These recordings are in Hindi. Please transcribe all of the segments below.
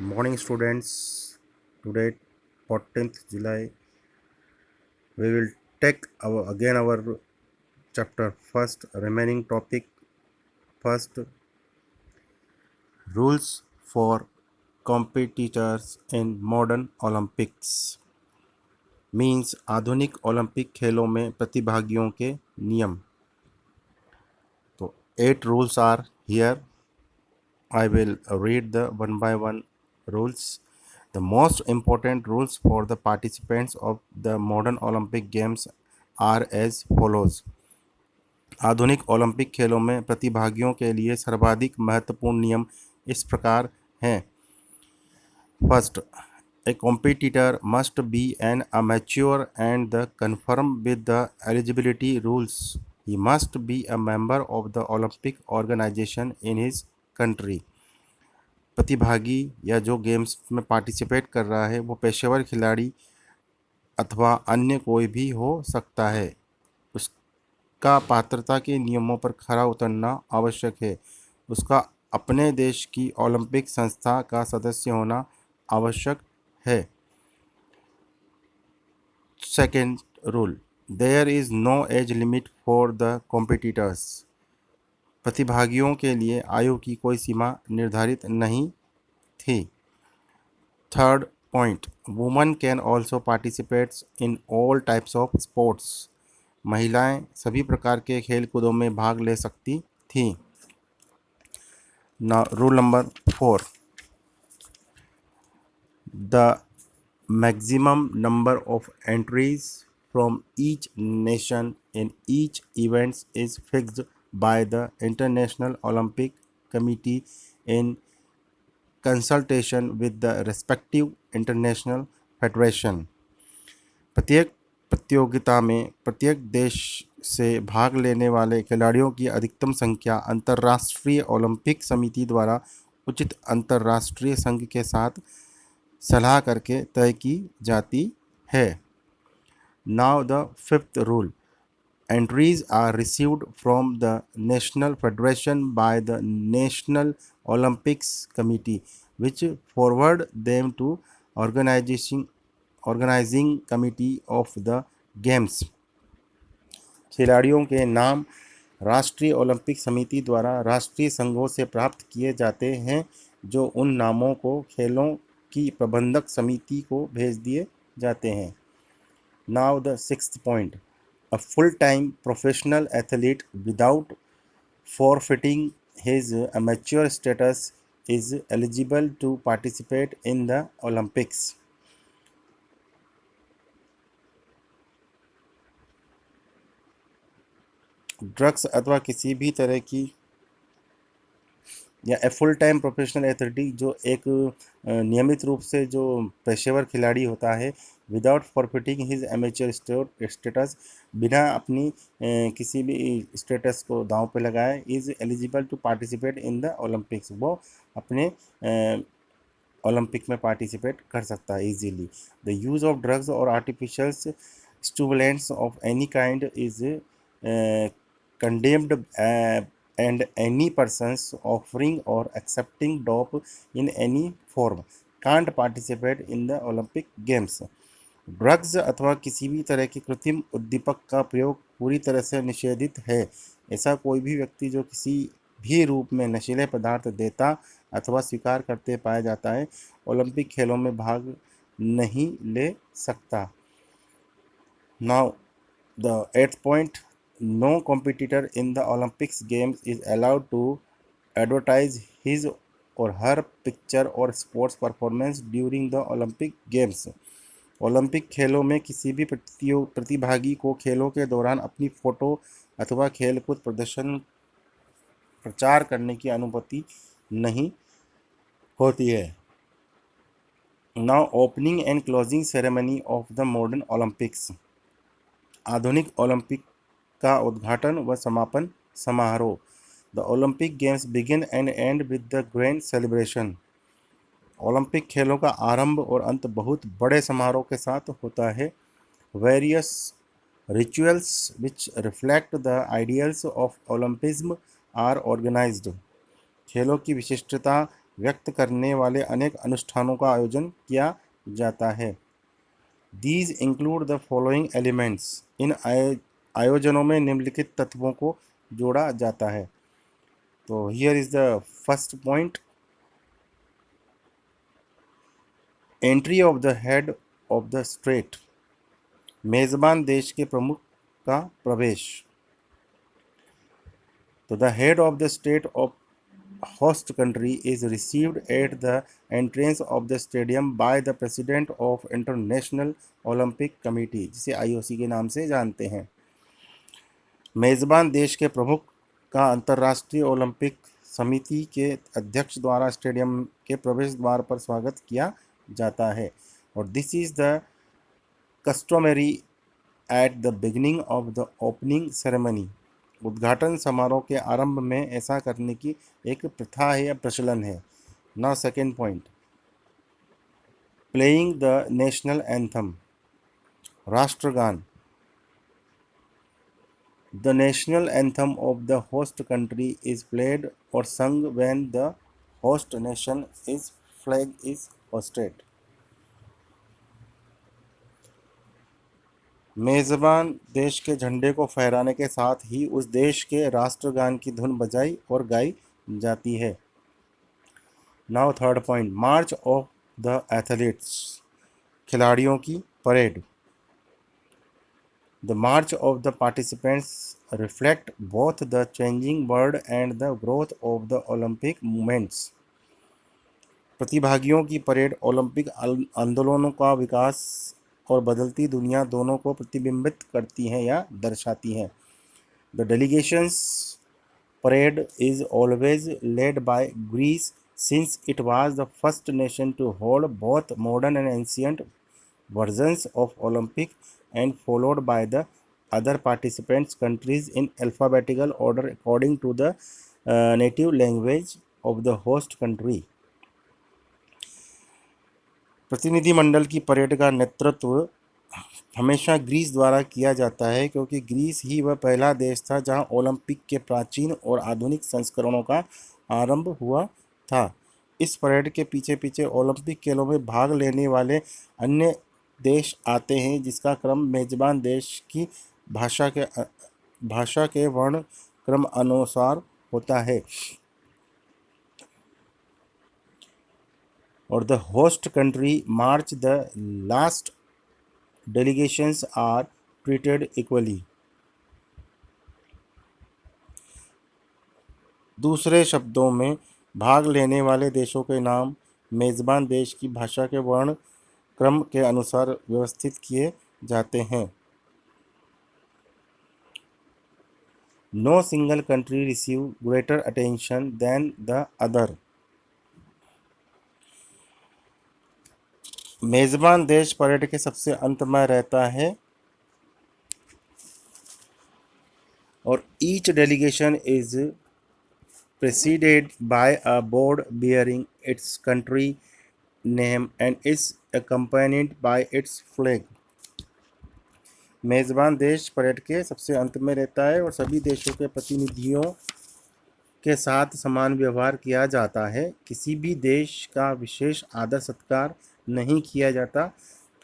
Morning, students. Today, 14th July, we will take our chapter first remaining topic first rules for competitors in modern Olympics means आधुनिक ओलंपिक खेलों में प्रतिभागियों के नियम. तो 8 rules are here. I will read the one by one rules. The most important rules for the participants of the modern Olympic Games are as follows. आधुनिक ओलंपिक खेलों में प्रतिभागियों के लिए सर्वाधिक महत्वपूर्ण नियम इस प्रकार हैं. First, a competitor must be an amateur and conform with the eligibility rules. He must be a member of the Olympic organization in his country. प्रतिभागी या जो गेम्स में पार्टिसिपेट कर रहा है वो पेशेवर खिलाड़ी अथवा अन्य कोई भी हो सकता है. उसका पात्रता के नियमों पर खरा उतरना आवश्यक है. उसका अपने देश की ओलंपिक संस्था का सदस्य होना आवश्यक है. Second rule, there is no age limit for the competitors. प्रतिभागियों के लिए आयु की कोई सीमा निर्धारित नहीं थी. Third point, woman can also participates in all types of sports. महिलाएं सभी प्रकार के खेल कूदों में भाग ले सकती थीं. Rule number 4, the maximum number of entries from each nation in each event is fixed by the International Olympic Committee in consultation with the respective international federation. प्रत्येक प्रतियोगिता में प्रत्येक देश से भाग लेने वाले खिलाड़ियों की अधिकतम संख्या अंतर्राष्ट्रीय ओलंपिक समिति द्वारा उचित अंतर्राष्ट्रीय संघ के साथ सलाह करके तय की जाती है. Now the fifth rule, entries are received from the national federation by the national Olympics committee which forward them to organising committee of the games. खिलाड़ियों के नाम राष्ट्रीय ओलंपिक समिति द्वारा राष्ट्रीय संघों से प्राप्त किए जाते हैं जो उन नामों को खेलों की प्रबंधक समिति को भेज दिए जाते हैं. Now the sixth point, a full time professional athlete without forfeiting his amateur status is eligible to participate in the Olympics. Drugs अथवा किसी भी तरह की या a full time professional athlete जो एक नियमित रूप से जो पेशेवर खिलाड़ी होता है, without forfeiting his amateur status, बिना अपनी किसी भी स्टेटस को दांव पे लगाए, is eligible to participate in the Olympics. वो अपने ओलंपिक में पार्टिसिपेट कर सकता है easily. The use of drugs और artificial stimulants of any kind is condemned and any persons offering or accepting dope in any form can't participate in the Olympic Games. Drugs अथवा किसी भी तरह के कृत्रिम उद्दीपक का प्रयोग पूरी तरह से निषेधित है. ऐसा कोई भी व्यक्ति जो किसी भी रूप में नशीले पदार्थ देता अथवा स्वीकार करते पाया जाता है, ओलंपिक खेलों में भाग नहीं ले सकता. Now the eighth point, no competitor in the Olympics Games is allowed to advertise his or her picture or sports performance during the Olympic Games. Olympic खेलों में किसी भी प्रतिभागी को खेलों के दौरान अपनी फोटो अथवा खेलकूद प्रदर्शन प्रचार करने की अनुमति नहीं होती है. Now opening and closing ceremony of the modern Olympics. आधुनिक ओलंपिक का उद्घाटन व समापन समारोह. The Olympic games begin and and with the grand celebration. Olympic खेलों का आरंभ और अंत बहुत बड़े समारोह के साथ होता है. Various rituals which reflect the ideals of Olympism are organised. खेलों की विशिष्टता व्यक्त करने वाले अनेक अनुष्ठानों का आयोजन किया जाता है। These include the following elements. इन आयोजनों में निम्नलिखित तत्वों को जोड़ा जाता है। तो here is the first point. Entry of the head of the state. मेजबान देश के प्रमुख का प्रवेश। तो the head of the state of host country is received at the entrance of the stadium by the president of International Olympic Committee, जिसे IOC के नाम से जानते हैं। मेज़बान देश के प्रमुख का अंतर्राष्ट्रीय ओलंपिक समिति के अध्यक्ष द्वारा स्टेडियम के प्रवेश द्वार पर स्वागत किया जाता है। और this is the customary at the beginning of the opening ceremony. उद्घाटन समारोह के आरंभ में ऐसा करने की एक प्रथा है या प्रचलन है। Now second point, playing the national anthem, राष्ट्रगान। The national anthem of the host country is played or sung when the host nation is flag is hosted. मेज़बान देश के झंडे को फहराने के साथ ही उस देश के राष्ट्रगान की धुन बजाई और गाई जाती है। Now third point, March of the athletes, खिलाड़ियों की parade. The march of the participants reflect both the changing world and the growth of the Olympic movements. प्रतिभागियों की परेड ओलंपिक आंदोलनों का विकास और बदलती दुनिया दोनों को प्रतिबिंबित करती हैं या दर्शाती हैं। The delegations parade is always led by Greece since it was the first nation to hold both modern and ancient versions of Olympic and followed by the other participants countries in alphabetical order according to the native language of the host country. प्रतिनिधिमंडल की परेड का नेतृत्व हमेशा ग्रीस द्वारा किया जाता है क्योंकि ग्रीस ही वह पहला देश था जहां ओलंपिक के प्राचीन और आधुनिक संस्करणों का आरंभ हुआ था। इस परेड के पीछे पीछे ओलंपिक खेलों में भाग लेने वाले अन्य देश आते हैं, जिसका क्रम मेजबान देश की भाषा के वर्ण क्रम अनुसार होता है। और the host country March the last delegations are treated equally. दूसरे शब्दों में भाग लेने वाले देशों के नाम मेज़बान देश की भाषा के वर्ण क्रम के अनुसार व्यवस्थित किए जाते हैं। No single country receive greater attention than the other. मेज़बान देश परेड के सबसे अंत में रहता है और each delegation is preceded by a board bearing its country name and is accompanied by its flag. मेज़बान देश परेड के सबसे अंत में रहता है और सभी देशों के प्रतिनिधियों के साथ समान व्यवहार किया जाता है। किसी भी देश का विशेष आदर सत्कार नहीं किया जाता।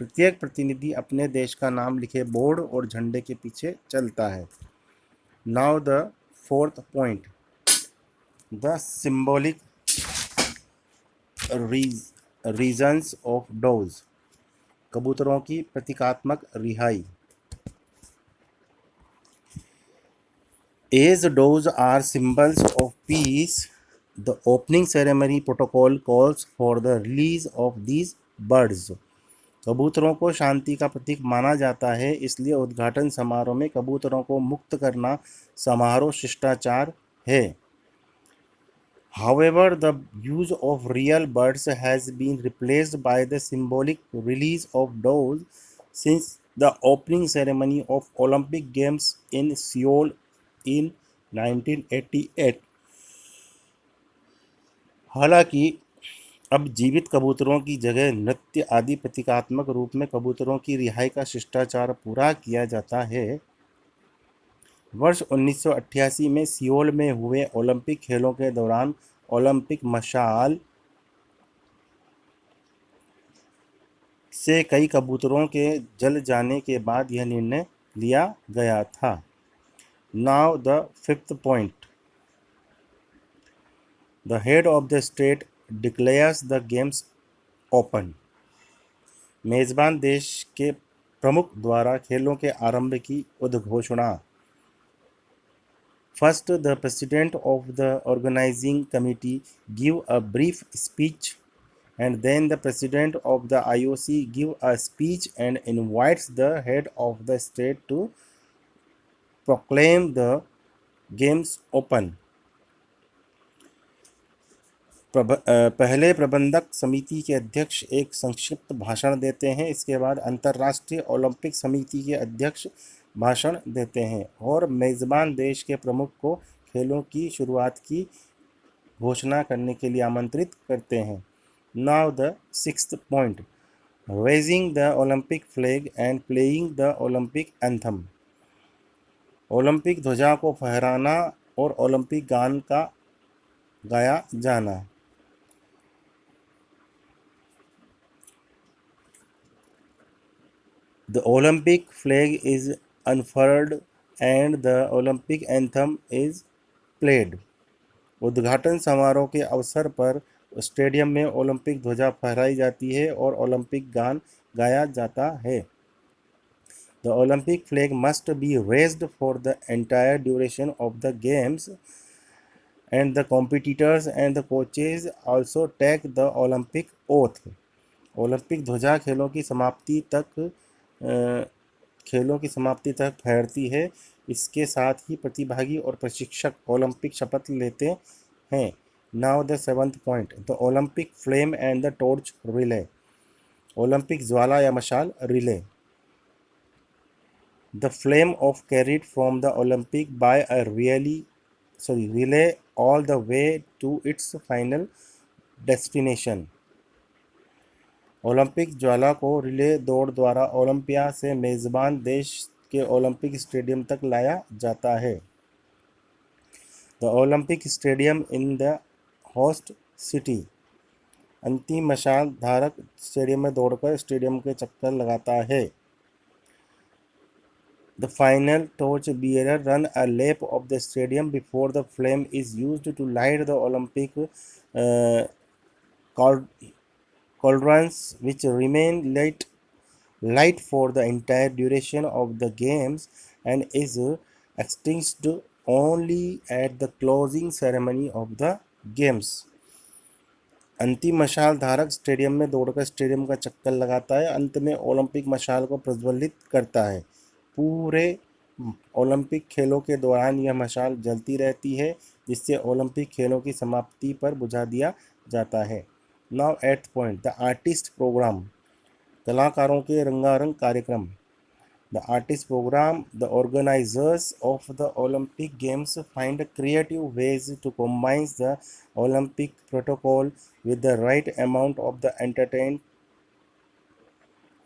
प्रत्येक प्रतिनिधि अपने देश का नाम लिखे बोर्ड और झंडे के पीछे चलता है। Now the fourth point, the symbolic reasons of doves, कबूतरों की प्रतीकात्मक रिहाई। As doves are symbols of peace, the opening ceremony protocol calls for the release of these birds. कबूतरों को शांति का प्रतीक माना जाता है, इसलिए उद्घाटन समारोह में कबूतरों को मुक्त करना समारोह शिष्टाचार है। However, the use of real birds has been replaced by the symbolic release of doves since the opening ceremony of Olympic Games in Seoul in 1988। हालांकि अब जीवित कबूतरों की जगह नृत्य आदि प्रतीकात्मक रूप में कबूतरों की रिहाई का शिष्टाचार पूरा किया जाता है। वर्ष 1988 में सियोल में हुए ओलंपिक खेलों के दौरान ओलंपिक मशाल जिससे कई कबूतरों के जल जाने के बाद यह निर्णय लिया गया था। Now the fifth point, the head of the state declares the games open. मेज़बान देश के प्रमुख द्वारा खेलों के आरंभ की उद्घोषणा। First, the president of the organizing committee give a brief speech, and then the president of the IOC give a speech and invites the head of the state to proclaim the games open. पहले प्रबंधक समिति के अध्यक्ष एक संक्षिप्त भाषण देते हैं। इसके बाद अंतर्राष्ट्रीय ओलंपिक समिति के अध्यक्ष भाषण देते हैं और मेज़बान देश के प्रमुख को खेलों की शुरुआत की घोषणा करने के लिए आमंत्रित करते हैं। Now the sixth point, raising the Olympic flag and playing the Olympic anthem. Olympic ध्वजा को फहराना और ओलंपिक गान का गाया जाना। The Olympic flag is unfurled and the Olympic anthem is played. उद्घाटन समारोह के अवसर पर स्टेडियम में ओलंपिक ध्वजा फहराई जाती है और ओलंपिक गान गाया जाता है। The Olympic flag must be raised for the entire duration of the games and the competitors and the coaches also take the Olympic oath. Olympic ध्वजा खेलों की समाप्ति तक फहरती है। इसके साथ ही प्रतिभागी और प्रशिक्षक ओलंपिक शपथ लेते हैं। Now the seventh point, the Olympic flame and the torch relay. Olympic ज्वाला या मशाल relay. The flame of carried from the Olympic by a relay all the way to its final destination. Olympic ज्वाला को रिले दौड़ द्वारा ओलंपिया से मेज़बान देश के ओलंपिक स्टेडियम तक लाया जाता है। The Olympic stadium in the host city. अंतिम मशाल धारक स्टेडियम में दौड़कर स्टेडियम के चक्कर लगाता है। The final torch bearer run a lap of the stadium before the flame is used to light the Olympic cauldrons which remain light for the entire duration of the games and is extinguished only at the closing ceremony of the games. अंतिम मशाल धारक स्टेडियम में दौड़कर स्टेडियम का चक्कर लगाता है। अंत में ओलंपिक मशाल को प्रज्वलित करता है। पूरे ओलंपिक खेलों के दौरान यह मशाल जलती रहती है, जिससे ओलंपिक खेलों की समाप्ति पर बुझा दिया जाता है। Now eighth point, the artist programme. कलाकारों के रंगारंग कार्यक्रम। The artist programme, the organisers of the Olympic games find creative ways to combine the Olympic protocol with the right amount of the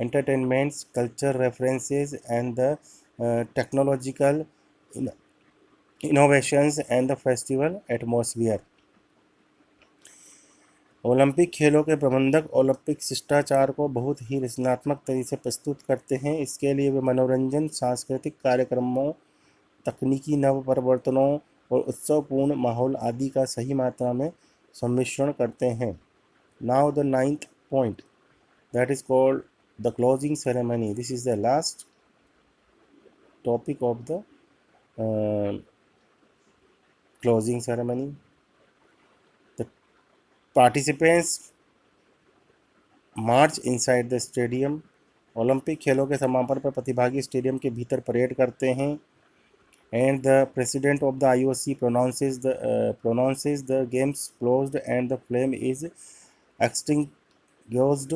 entertainments, culture references and the technological innovations and the festival atmosphere. Olympic खेलों के प्रबंधक ओलंपिक शिष्टाचार को बहुत ही रचनात्मक तरीके से प्रस्तुत करते हैं। इसके लिए वे मनोरंजन, सांस्कृतिक कार्यक्रमों, तकनीकी नव परिवर्तनों और उत्सवपूर्ण माहौल आदि का सही मात्रा में सम्मिश्रण करते हैं। Now the ninth point, that is called the closing ceremony. This is the last topic of the closing ceremony. Participants March inside the stadium. Olympic खेलों के समापन पर प्रतिभागी स्टेडियम के भीतर परेड करते हैं। And the president of the IOC pronounces the games closed and the flame is extinguished.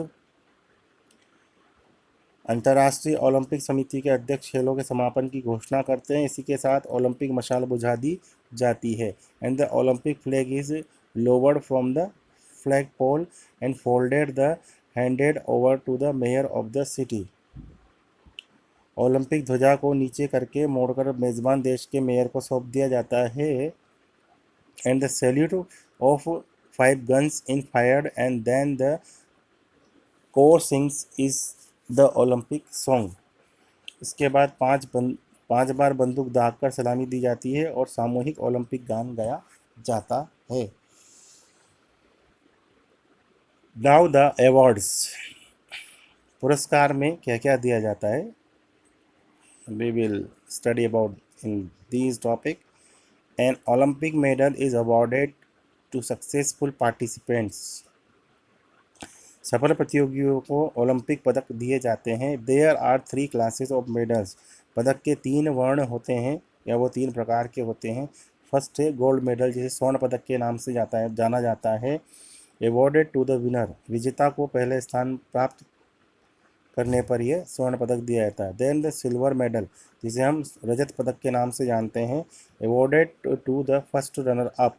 अंतर्राष्ट्रीय ओलंपिक समिति के अध्यक्ष खेलों के समापन की घोषणा करते हैं। इसी के साथ ओलंपिक मशाल बुझा दी जाती है। And the Olympic flag is lowered from the flagpole and handed over to the mayor of the city. Olympic ध्वजा को नीचे करके मोड़कर मेज़बान देश के मेयर को सौंप दिया जाता है। And the salute of 5 guns in fired and then the core sings is the Olympic song. इसके बाद 5 बार बंदूक दागकर सलामी दी जाती है और सामूहिक ओलंपिक गान गाया जाता है। Now the awards. पुरस्कार में क्या क्या दिया जाता है, we will study about in this topic. An Olympic medal is awarded to successful participants. सफल प्रतियोगियों को ओलंपिक पदक दिए जाते हैं। There are 3 classes of medals. पदक के 3 वर्ण होते हैं या वो 3 प्रकार के होते हैं। फर्स्ट है गोल्ड मेडल, जिसे स्वर्ण पदक के नाम से जाना जाता है। Awarded to the winner. विजेता को पहले स्थान प्राप्त करने पर यह स्वर्ण पदक दिया जाता है। देन द सिल्वर मेडल, जिसे हम रजत पदक के नाम से जानते हैं। Awarded to the first runner up.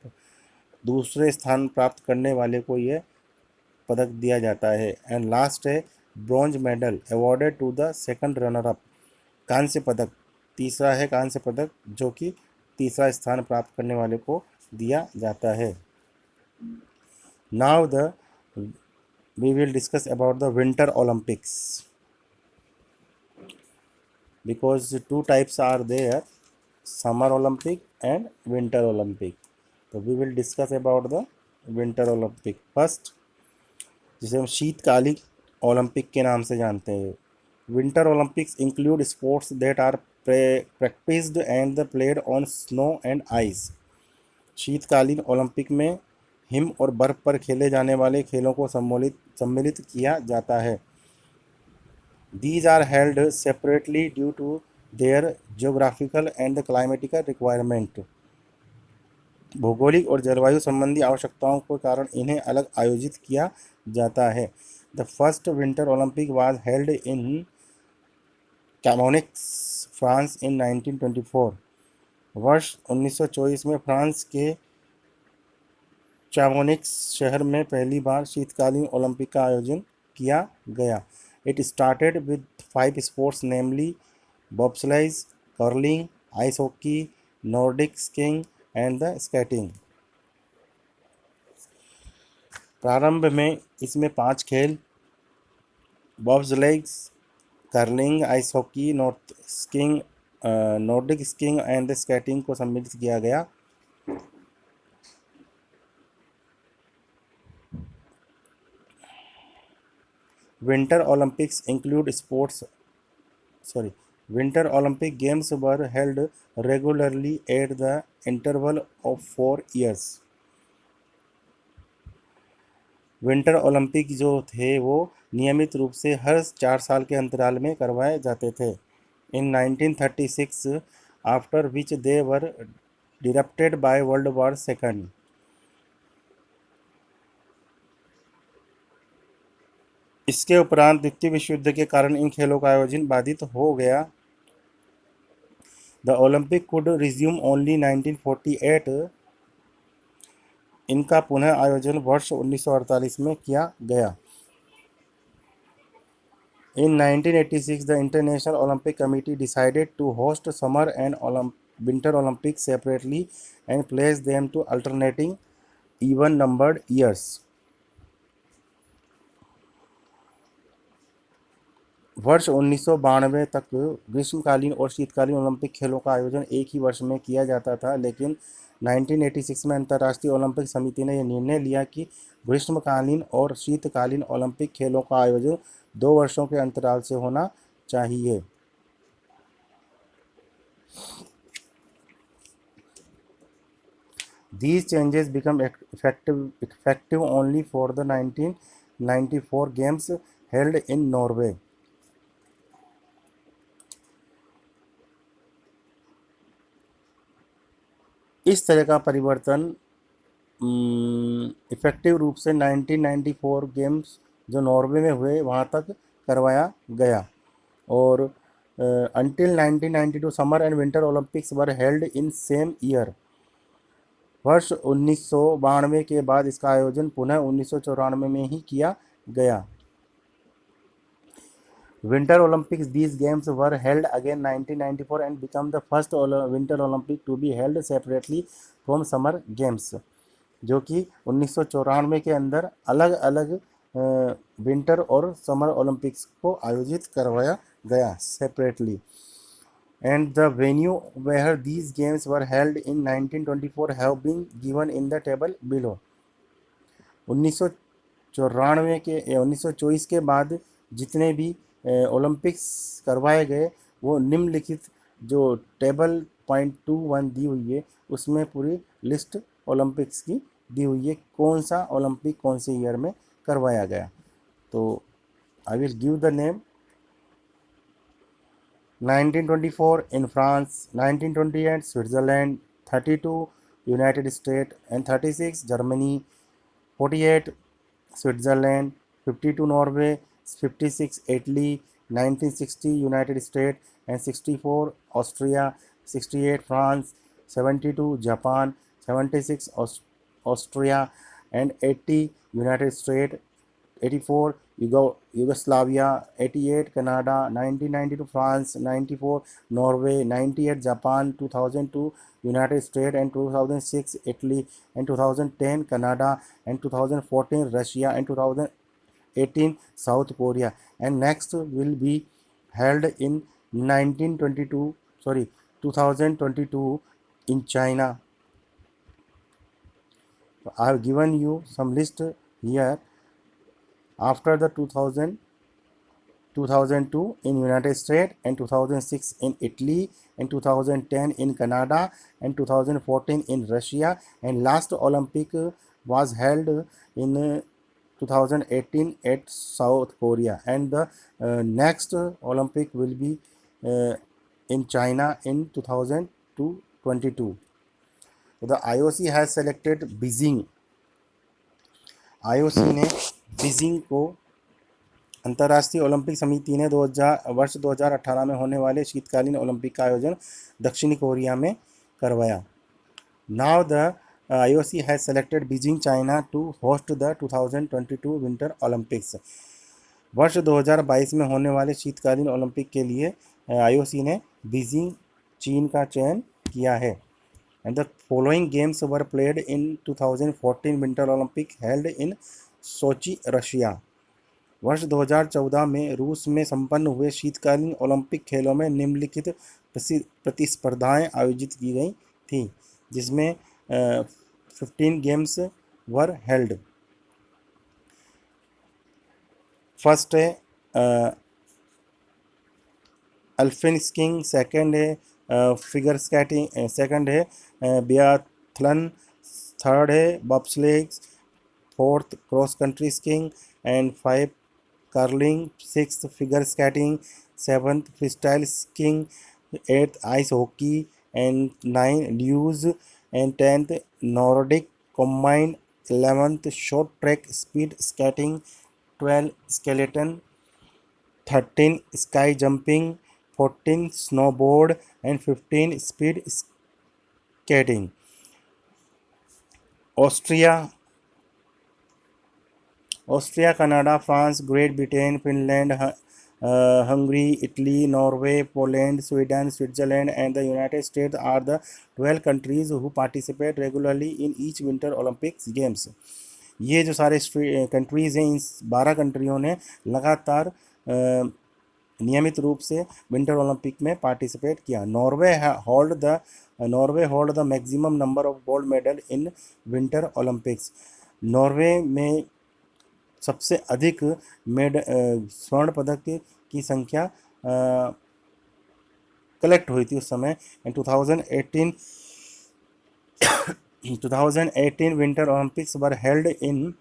दूसरे स्थान प्राप्त करने वाले को यह पदक दिया जाता है। एंड लास्ट है bronze medal, awarded to the second runner up. कांस्य पदक, तीसरा है कांस्य पदक, जो कि तीसरा स्थान प्राप्त करने वाले को दिया जाता है। Now the we will discuss about the winter olympics, because 2 types are there, summer olympic and winter olympic. तो we will discuss about the winter olympic first, जिसे हम शीतकालीन ओलंपिक के नाम से जानते हैं। Winter Olympics include sports that are practised and played on snow and ice. शीतकालीन ओलंपिक में हिम और बर्फ पर खेले जाने वाले खेलों को सम्मिलित किया जाता है। These are held separately due to their geographical and climatic requirement. भौगोलिक और जलवायु संबंधी आवश्यकताओं के कारण इन्हें अलग आयोजित किया जाता है। The first winter Olympic was held in Chamonix, France in 1924। वर्ष 1924 में फ्रांस के चामोनिक्स शहर में पहली बार शीतकालीन ओलंपिक का आयोजन किया गया। It started with 5 sports namely bobsleigh, curling, ice hockey, Nordic skiing and the skating. प्रारंभ में इसमें 5 खेल bobsleigh, curling, ice hockey, Nordic skiing and the skating को सम्मिलित किया गया। Winter Olympics Games were held regularly at the interval of 4 years. Winter Olympic जो थे वो नियमित रूप से हर 4 साल के अंतराल में करवाए जाते थे। In 1936, after which they were disrupted by World War II. इसके उपरांत द्वितीय विश्व युद्ध के कारण इन खेलों का आयोजन बाधित हो गया। The Olympic could resume only 1948। इनका पुनः आयोजन वर्ष 1948 में किया गया। In 1986 the International Olympic Committee decided to host summer and winter Olympic separately and place them to alternating even numbered years. वर्ष 1992 तक ग्रीष्मकालीन और शीतकालीन ओलंपिक खेलों का आयोजन एक ही वर्ष में किया जाता था, लेकिन 1986 में अंतर्राष्ट्रीय ओलंपिक समिति ने यह निर्णय लिया कि ग्रीष्मकालीन और शीतकालीन ओलंपिक खेलों का आयोजन 2 वर्षों के अंतराल से होना चाहिए। These changes become effective only for the 1994 games held in Norway. इस तरह का परिवर्तन इफेक्टिव रूप से 1994 गेम्स जो नॉर्वे में हुए वहाँ तक करवाया गया। और until 1992 summer and winter Olympics were held in same year. वर्ष 1992 के बाद इसका आयोजन पुनः 1994 में ही किया गया। Winter Olympics, these games were held again 1994 and become the first Winter Olympic to be held separately from Summer Games, जो कि 1994 के अंदर अलग अलग विंटर और समर ओलंपिक्स को आयोजित करवाया गया separately, and the venue where these games were held in 1924 have been given in the table below. 1994 के 1924 के बाद जितने भी ओलंपिक्स करवाए गए वो निम्नलिखित जो टेबल .21 दी हुई है उसमें पूरी लिस्ट ओलंपिक्स की दी हुई है, कौन सा ओलंपिक कौन से ईयर में करवाया गया। तो I will give the name. 1924 in France, 1928 Switzerland, 32 United States and 36 Germany, 48 Switzerland, 52 Norway, 56 Italy, 1960 United States and 64 Austria, 68 France, 72 Japan, 76 Austria and 80 United States, 84 Yugoslavia, 88 Canada, 1992 France, 94 Norway, 98 Japan, 2002 United States and 2006 Italy and 2010 Canada and 2014 Russia and 2018 South Korea, and next will be held in 2022 in China. I have given you some list here. After the 2002 in United States and 2006 in Italy and 2010 in Canada and 2014 in Russia, and last Olympic was held in 2018 at South Korea, and the next Olympic will be in China in 2022. The IOC has selected Beijing. IOC ने बीजिंग को अंतर्राष्ट्रीय ओलंपिक समिति ने वर्ष 2018 में होने वाले शीतकालीन ओलंपिक का आयोजन दक्षिणी कोरिया में करवाया। Now the IOC has selected Beijing China to host the 2022 winter Olympics. वर्ष 2022 में होने वाले शीतकालीन ओलंपिक के लिए IOC ने बीजिंग चीन का चयन किया है। And the following games were played in 2014 Winter Olympic held in Sochi, Russia. वर्ष 2014 में रूस में संपन्न हुए शीतकालीन ओलंपिक खेलों में निम्नलिखित प्रतिस्पर्धाएं आयोजित की गई थी, जिसमें 15 गेम्स वर हेल्ड। फर्स्ट है अल्पिन स्कीइंग, सेकंड है फिगर स्केटिंग, सेकंड है बियाथलन, थर्ड है bobsleigh, fourth cross country skiing and 5 curling, sixth figure skating, seventh freestyle skiing, eighth ice hockey and 9 luge and 10th Nordic combined, 11th short track speed skating, 12 skeleton, 13 ski jumping, 14 snowboard and 15 speed skating. Austria, Canada, France, Great Britain, Finland, Hungary, Italy, Norway, Poland, Sweden, Switzerland and the United States are the 12 countries who participate regularly in each Winter Olympics Games. ये जो सारे कंट्रीज़ हैं, इन 12 कंट्रियों ने लगातार नियमित रूप से विंटर ओलंपिक में पार्टिसिपेट किया। Norway hold the maximum number of gold medal in winter Olympics. Norway में सबसे अधिक स्वर्ण पदक की संख्या कलेक्ट हुई थी उस समय। In 2018 winter Olympics were held in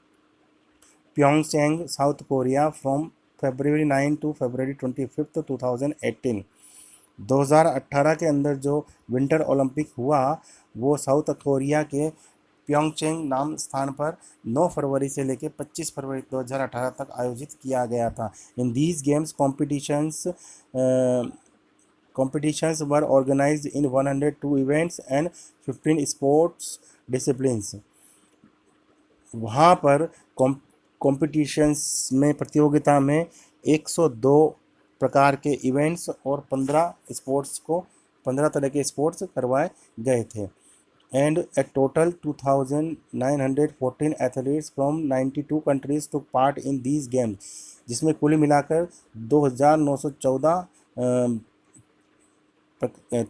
Pyeongchang, South Korea from February 9 to February 25, 2018। 2018 के अंदर जो विंटर ओलंपिक हुआ वो साउथ कोरिया के प्योंगचैंग नाम स्थान पर 9 फरवरी से लेकर 25 फरवरी 2018 तक आयोजित किया गया था। In these games competitions were organized in 102 events and 15 sports disciplines। वहाँ पर कॉम्पिटिशन्स में, प्रतियोगिता में 102 प्रकार के इवेंट्स और 15 तरह के स्पोर्ट्स करवाए गए थे। and a total 2,914 athletes from 92 countries took part in these games, जिसमें कुल मिलाकर 2,914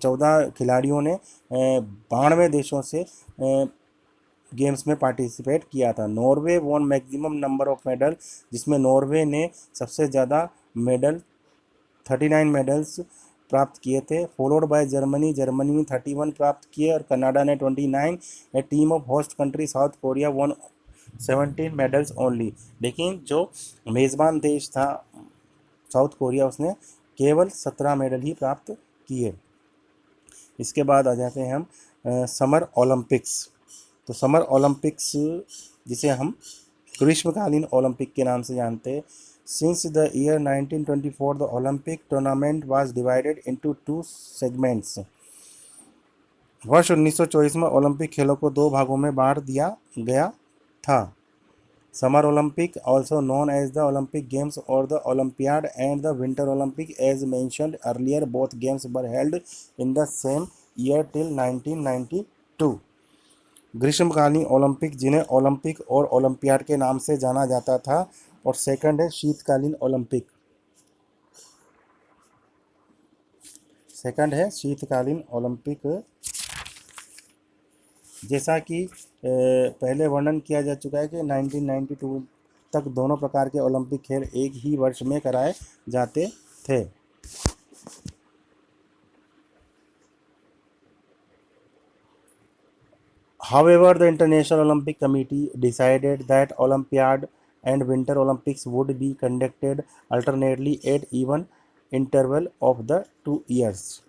14 खिलाड़ियों ने 92 देशों से गेम्स में पार्टिसिपेट किया था। Norway won maximum number of medal, जिसमें नॉर्वे ने सबसे ज़्यादा मेडल 39 मेडल्स प्राप्त किए थे, फॉलोड बाय जर्मनी। जर्मनी ने 31 प्राप्त किए और कनाडा ने 29। A team of host country South Korea won 17 medals only. लेकिन जो मेज़बान देश था साउथ कोरिया, उसने केवल 17 मेडल ही प्राप्त किए। इसके बाद आ जाते हैं हम समर ओलंपिक्स। तो समर ओलंपिक्स, जिसे हम ग्रीष्मकालीन ओलंपिक के नाम से जानते हैं, since the year 1924 the Olympic tournament was divided into 2 segments. वर्ष 1924 में ओलंपिक खेलों को 2 भागों में बांट दिया गया था। Summer Olympic, also known as the Olympic Games or the Olympiad, and the Winter Olympic, as mentioned earlier, both games were held in the same year till 1992। ग्रीष्मकालीन ओलंपिक, जिन्हें ओलंपिक और ओलंपियाड के नाम से जाना जाता था, और सेकंड है शीतकालीन ओलंपिक। सेकंड है शीतकालीन ओलंपिक। जैसा कि पहले वर्णन किया जा चुका है कि 1992 तक दोनों प्रकार के ओलंपिक खेल एक ही वर्ष में कराए जाते थे। However, the International Olympic Committee decided that Olympiad and Winter Olympics would be conducted alternately at even interval of the 2 years।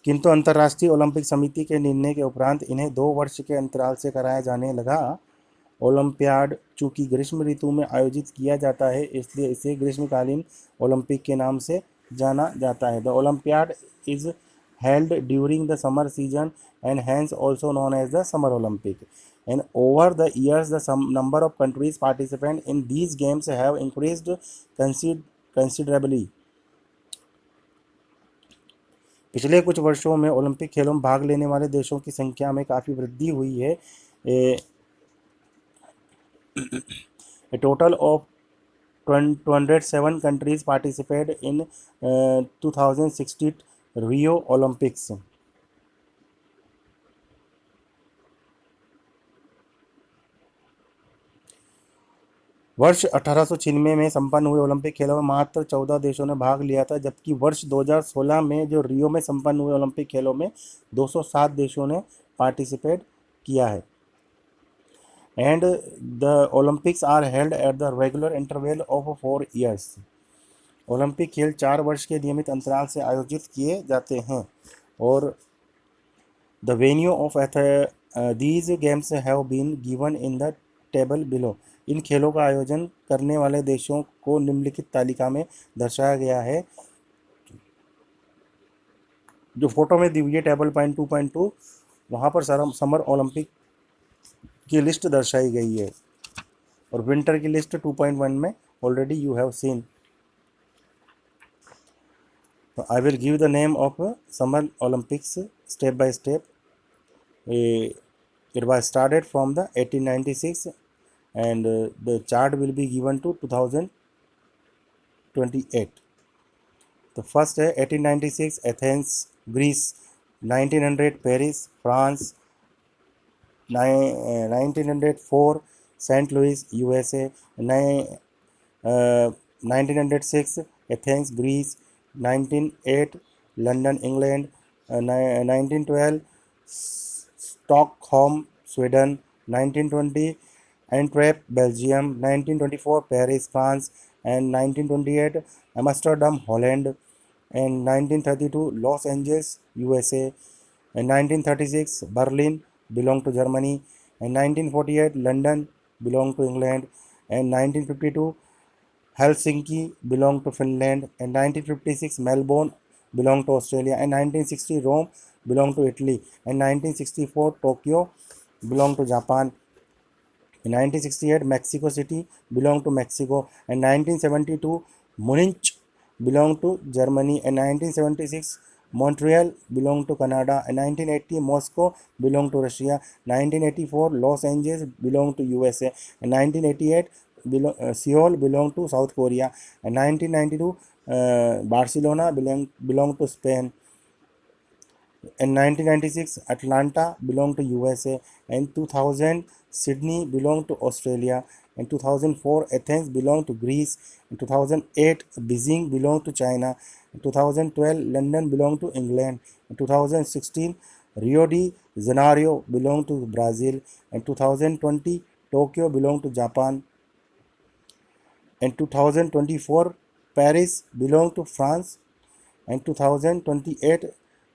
किंतु अंतर्राष्ट्रीय ओलंपिक समिति के निर्णय के उपरांत इन्हें 2 वर्ष के अंतराल से कराया जाने लगा। ओलंपियाड चूंकि ग्रीष्म ऋतु में आयोजित किया जाता है, इसलिए इसे ग्रीष्मकालीन ओलंपिक के नाम से जाना जाता है। The olympiad is held during the summer season and hence also known as the Summer Olympic। And over the years, the number of countries participant in these games have increased considerably। पिछले कुछ वर्षों में ओलंपिक खेलों में भाग लेने वाले देशों की संख्या में काफ़ी वृद्धि हुई है। A total of 207 countries participated in 2016 Rio Olympics। वर्ष 1896 में संपन्न हुए ओलंपिक खेलों में मात्र 14 देशों ने भाग लिया था, जबकि वर्ष 2016 में जो रियो में संपन्न हुए ओलंपिक खेलों में 207 देशों ने पार्टिसिपेट किया है। And the Olympics are held at the regular interval of 4 years। Olympic खेल 4 वर्ष के नियमित अंतराल से आयोजित किए जाते हैं। और the venue of these games have been given in the table below. इन खेलों का आयोजन करने वाले देशों को निम्नलिखित तालिका में दर्शाया गया है। जो फोटो में दी हुई है टेबल पॉइंट 2.2, वहाँ पर समर ओलंपिक की लिस्ट दर्शाई गई है, और विंटर की लिस्ट 2.1 में already you have seen. I will give the name of Summer Olympics step by step। It was started from the 1896 and the chart will be given to 2028। The first है 1896 Athens Greece, 1900 Paris France, 1904 St. Louis USA, 1906 Athens Greece, 1908 London England, 1912 Stockholm Sweden, 1920 Antwerp Belgium, 1924 Paris France, and 1928 Amsterdam Holland, and 1932 Los Angeles USA, and 1936 Berlin belonged to Germany, and 1948 London belonged to England, and 1952 Helsinki belonged to Finland, and 1956 Melbourne belonged to Australia, and 1960 Rome belonged to Italy, and 1964 Tokyo belonged to Japan, in 1968 Mexico City belonged to Mexico, and 1972 Munich belonged to Germany, and 1976 Montreal belong to Canada. In 1980, Moscow belong to Russia. 1984, Los Angeles belong to USA. In 1988, Seoul belong to South Korea. In 1992, Barcelona belong to Spain. In 1996, Atlanta belonged to USA. In 2000, Sydney belonged to Australia. In 2004, Athens belonged to Greece. In 2008, Beijing belonged to China. In 2012, London belonged to England. In 2016, Rio de Janeiro belonged to Brazil. In 2020, Tokyo belonged to Japan. In 2024, Paris belonged to France. In 2028,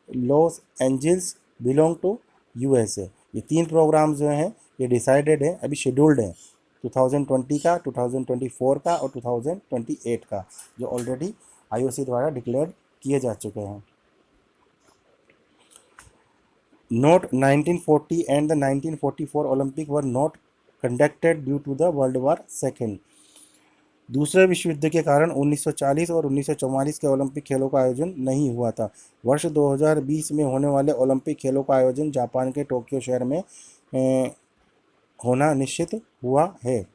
Los Angeles belong to USA. ये तीन प्रोग्राम जो हैं ये डिसाइडेड है, अभी शेड्यूल्ड है, 2020 का, 2024 का और 2028 का, जो ऑलरेडी आईओसी द्वारा डिक्लेयर किए जा चुके हैं। Note 1940 and the 1944 Olympic were not conducted due to the world war second. दूसरे विश्व युद्ध के कारण 1940 और 1944 के ओलंपिक खेलों का आयोजन नहीं हुआ था। वर्ष 2020 में होने वाले ओलंपिक खेलों का आयोजन जापान के टोक्यो शहर में होना निश्चित हुआ है।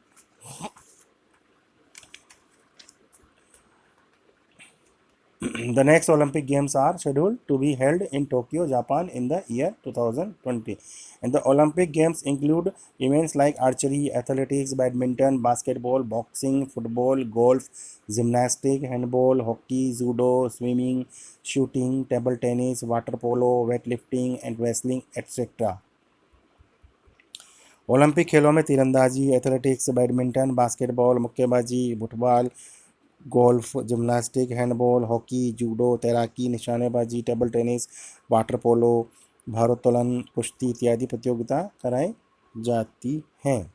The next Olympic Games are scheduled to be held in Tokyo, Japan in the year 2020. And the Olympic Games include events like archery, athletics, badminton, basketball, boxing, football, golf, gymnastics, handball, hockey, judo, swimming, shooting, table tennis, water polo, weightlifting, and wrestling, etc. Olympic खेलों में तीरंदाजी, एथलेटिक्स, बैडमिंटन, बास्केटबॉल, मुक्केबाजी, football, golf, gymnastic, handball, hockey, judo, तैराकी, निशानेबाजी, टेबल टेनिस, वाटर पोलो, भारोत्तोलन, कुश्ती इत्यादि प्रतियोगिता कराई जाती हैं।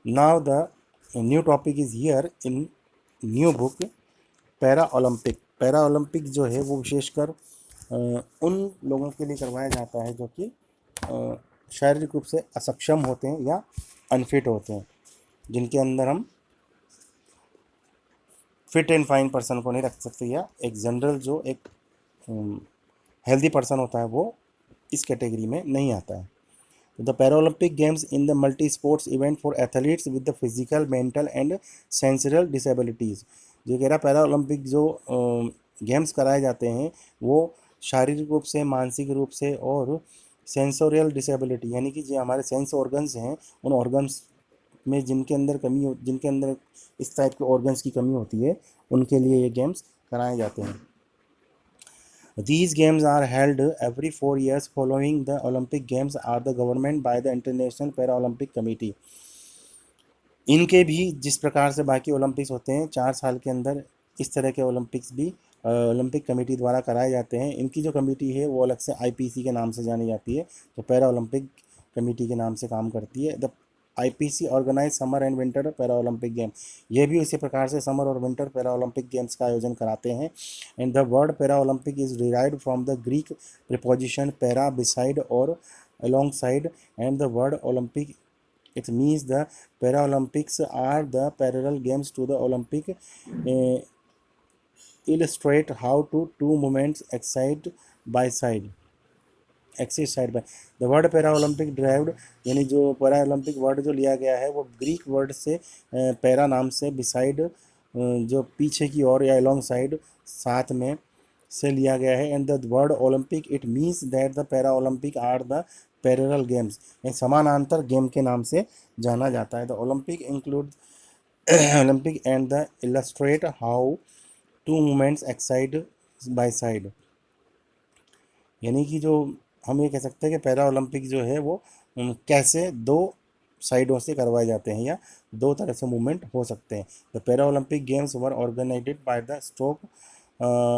Now the new topic is here in new book para Olympic. Para Olympic जो है वो विशेषकर उन लोगों के लिए करवाया जाता है जो कि शारीरिक रूप से असक्षम होते हैं या अनफिट होते हैं, जिनके अंदर हम फिट एंड फाइन पर्सन को नहीं रख सकते, या एक जनरल जो एक हेल्दी पर्सन होता है वो इस कैटेगरी में नहीं आता है। The Paralympic games in the multi sports event for athletes with the physical, mental and sensorial disabilities. जो कह रहा पैरालंपिक जो गेम्स कराए जाते हैं वो शारीरिक रूप से, मानसिक रूप से और सेंसोरियल डिसेबिलिटी, यानी कि जो हमारे सेंस ऑर्गन्स हैं उन ऑर्गन्स में जिनके अंदर इस टाइप के ऑर्गन्स की कमी होती है, उनके लिए ये गेम्स कराए जाते हैं। These games are held every 4 years. Following the Olympic Games are the government by the International Paralympic Committee. इनके भी जिस प्रकार से बाकी ओलंपिक्स होते हैं 4 साल के अंदर, इस तरह के ओलंपिक्स भी ओलंपिक कमेटी द्वारा कराए जाते हैं। इनकी जो कमेटी है वो अलग से आईपीसी के नाम से जानी जाती है, तो पैरा ओलंपिक कमेटी के नाम से काम करती है। The IPC organise summer and winter para Olympic game. ये भी इसी प्रकार से समर और विंटर पैरा ओलंपिक गेम्स का आयोजन कराते हैं। And the word para Olympic is derived from the Greek preposition para, beside और alongside, and the word Olympic, it means the Paralympics are the parallel games to the Olympic, illustrate how to two movements excite by side, axis side by. The word para Olympic derived, यानी जो पैरा ओलंपिक वर्ड जो लिया गया है वो ग्रीक वर्ड से पैरा नाम से, बिसाइड जो पीछे की ओर या अलोंग साइड साथ में से लिया गया है। And the word Olympic it means that the para Olympic are the parallel games, समानांतर गेम के नाम से जाना जाता है। The Olympic include Olympic and the illustrate how two movements exist by side, यानी कि जो हम ये कह सकते हैं कि पैरा ओलंपिक जो है वो कैसे दो साइडों से करवाए जाते हैं या दो तरह से मूवमेंट हो सकते हैं। The para Olympic games were organised by the Stoke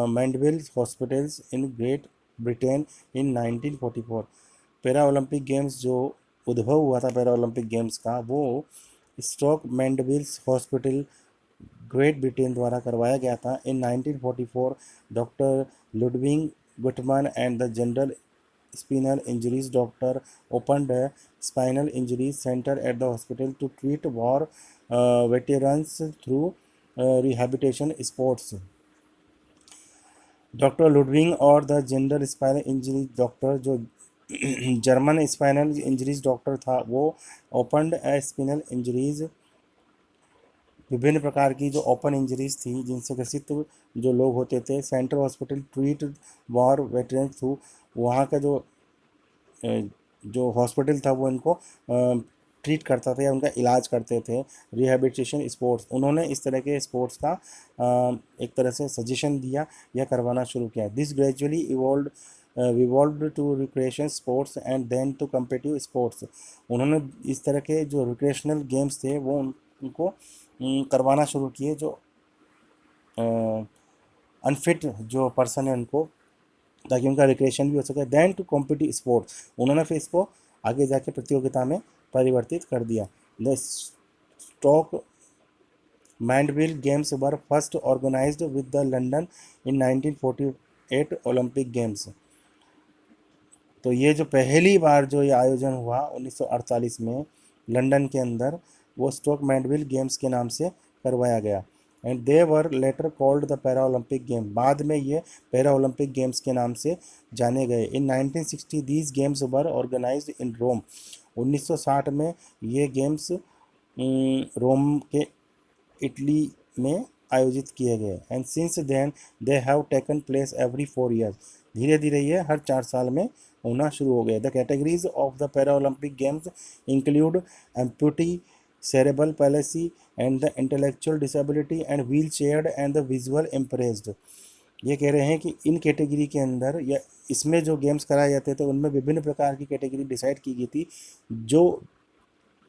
Mandeville hospitals in Great Britain in 1944। Para Olympic games जो उद्भव हुआ था पैरा ओलंपिक गेम्स का, वो Stoke Mandeville's hospital Great Britain द्वारा करवाया गया था। In 1944 doctor Ludwig Guttmann and the general spinal injuries doctor opened a spinal injuries center at the hospital to treat war veterans through rehabilitation sports. Doctor Ludwig और the gender spinal injury doctor, जो जर्मन स्पाइनल इंजरीज डॉक्टर था, वो ओपनड स्पिनल इंजरीज, विभिन्न प्रकार की जो ओपन इंजरीज थी जिनसे ग्रसित जो लोग होते थे, central hospital treat war veterans through, वहाँ का जो हॉस्पिटल था वो इनको ट्रीट करता था या उनका इलाज करते थे। रिहेबिलिटेशन स्पोर्ट्स, उन्होंने इस तरह के स्पोर्ट्स का एक तरह से सजेशन दिया या करवाना शुरू किया। This gradually evolved to recreation sports and then to competitive sports. उन्होंने इस तरह के जो रिक्रिएशनल गेम्स थे वो उनको करवाना शुरू किए, जो अनफिट जो पर्सन है उनको, ताकि उनका रिक्रिएशन भी हो सके। देन टू कॉम्पिटिटिव स्पोर्ट्स, उन्होंने फिर इसको आगे जाके प्रतियोगिता में परिवर्तित कर दिया। The Stoke Mandeville games were first organised with the London in 1948 Olympic games. तो ये जो पहली बार जो ये आयोजन हुआ 1948 में लंदन के अंदर, वो स्टॉक मैंडविल गेम्स के नाम से करवाया गया। And they were later called the para Olympic game, बाद में ये पैरा ओलंपिक गेम्स के नाम से जाने गए। इन 1960 दीज गेम्स वर ऑर्गेनाइज्ड इन रोम, 1960 में ये गेम्स रोम के इटली में आयोजित किए गए। And since then they have taken place every 4 years, धीरे धीरे ये हर 4 साल में होना शुरू हो गए। The categories of the para Olympic games include amputee, cerebral palsy and the intellectual disability and wheel chaired and the visual impressed. ये कह रहे हैं कि इन कैटेगरी के अंदर या इसमें जो गेम्स कराए जाते थे उनमें विभिन्न प्रकार की कैटेगरी डिसाइड की गई थी, जो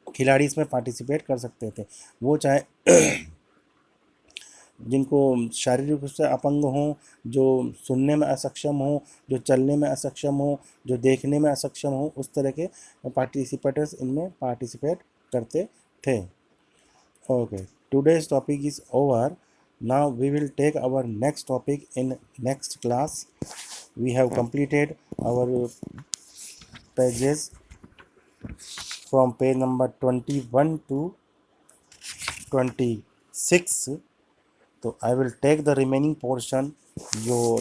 खिलाड़ी इसमें पार्टिसिपेट कर सकते थे। वो चाहे जिनको शारीरिक रूप से अपंग हों, जो सुनने में असक्षम हों, जो चलने में असक्षम हों, जो देखने में असक्षम हों, उस तरह के पार्टिसिपेटर्स इनमें पार्टिसिपेट करते थे। Okay, today's topic is over. Now we will take our next topic in next class. We have completed our pages from page number 21 to 26. So I will take the remaining portion your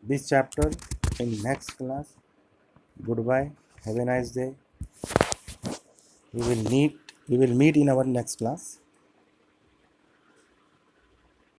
this chapter in next class. Goodbye, have a nice day. We will meet in our next class.